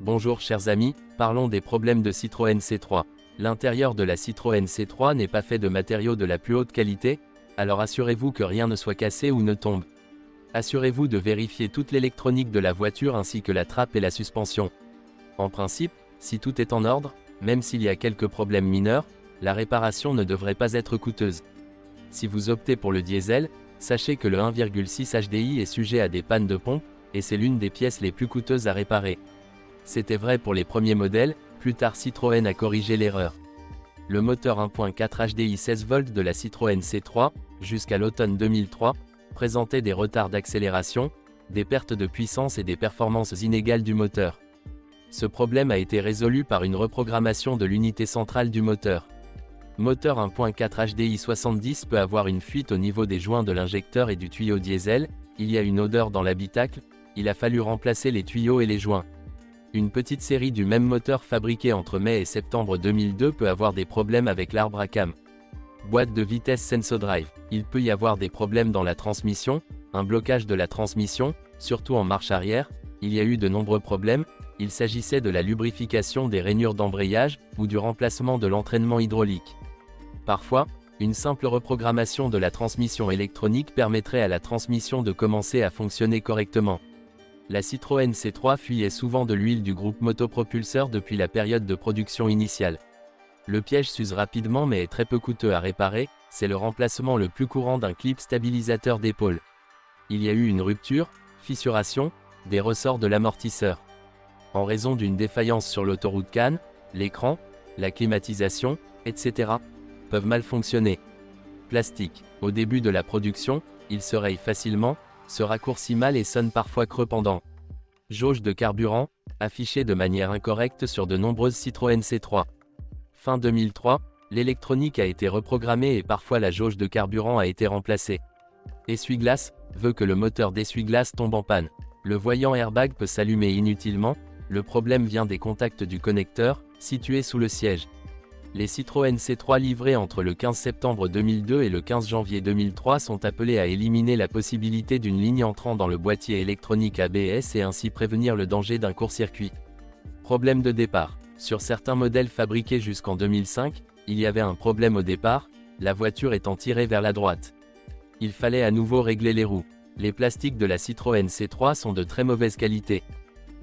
Bonjour chers amis, parlons des problèmes de Citroën C3. L'intérieur de la Citroën C3 n'est pas fait de matériaux de la plus haute qualité, alors assurez-vous que rien ne soit cassé ou ne tombe. Assurez-vous de vérifier toute l'électronique de la voiture ainsi que la trappe et la suspension. En principe, si tout est en ordre, même s'il y a quelques problèmes mineurs, la réparation ne devrait pas être coûteuse. Si vous optez pour le diesel, sachez que le 1,6 HDI est sujet à des pannes de pompe, et c'est l'une des pièces les plus coûteuses à réparer. C'était vrai pour les premiers modèles, plus tard Citroën a corrigé l'erreur. Le moteur 1.4 HDI 16 volts de la Citroën C3, jusqu'à l'automne 2003, présentait des retards d'accélération, des pertes de puissance et des performances inégales du moteur. Ce problème a été résolu par une reprogrammation de l'unité centrale du moteur. Moteur 1.4 HDI 70 peut avoir une fuite au niveau des joints de l'injecteur et du tuyau diesel, il y a une odeur dans l'habitacle, il a fallu remplacer les tuyaux et les joints. Une petite série du même moteur fabriquée entre mai et septembre 2002 peut avoir des problèmes avec l'arbre à cam. Boîte de vitesse Sensodrive. Il peut y avoir des problèmes dans la transmission, un blocage de la transmission, surtout en marche arrière. Il y a eu de nombreux problèmes, il s'agissait de la lubrification des rainures d'embrayage, ou du remplacement de l'entraînement hydraulique. Parfois, une simple reprogrammation de la transmission électronique permettrait à la transmission de commencer à fonctionner correctement. La Citroën C3 fuyait souvent de l'huile du groupe motopropulseur depuis la période de production initiale. Le piège s'use rapidement mais est très peu coûteux à réparer, c'est le remplacement le plus courant d'un clip stabilisateur d'épaule. Il y a eu une rupture, fissuration, des ressorts de l'amortisseur. En raison d'une défaillance sur l'autoroute Cannes, l'écran, la climatisation, etc. peuvent mal fonctionner. Plastique. Au début de la production, il se raye facilement, se raccourcit mal et sonne parfois creux pendant. Jauge de carburant, affichée de manière incorrecte sur de nombreuses Citroën C3. Fin 2003, l'électronique a été reprogrammée et parfois la jauge de carburant a été remplacée. Essuie-glace, veut que le moteur d'essuie-glace tombe en panne. Le voyant airbag peut s'allumer inutilement, le problème vient des contacts du connecteur, situé sous le siège. Les Citroën C3 livrés entre le 15 septembre 2002 et le 15 janvier 2003 sont appelés à éliminer la possibilité d'une ligne entrant dans le boîtier électronique ABS et ainsi prévenir le danger d'un court-circuit. Problème de départ. Sur certains modèles fabriqués jusqu'en 2005, il y avait un problème au départ, la voiture étant tirée vers la droite. Il fallait à nouveau régler les roues. Les plastiques de la Citroën C3 sont de très mauvaise qualité.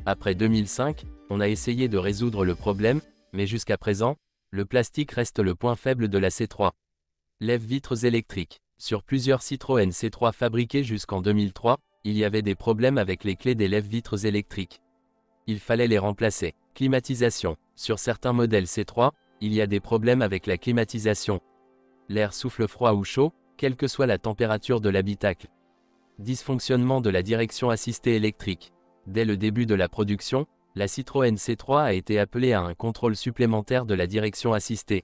Après 2005, on a essayé de résoudre le problème, mais jusqu'à présent, le plastique reste le point faible de la C3. Lève-vitres électriques. Sur plusieurs Citroën C3 fabriqués jusqu'en 2003, il y avait des problèmes avec les clés des lève-vitres électriques. Il fallait les remplacer. Climatisation. Sur certains modèles C3, il y a des problèmes avec la climatisation. L'air souffle froid ou chaud, quelle que soit la température de l'habitacle. Dysfonctionnement de la direction assistée électrique. Dès le début de la production, la Citroën C3 a été appelée à un contrôle supplémentaire de la direction assistée.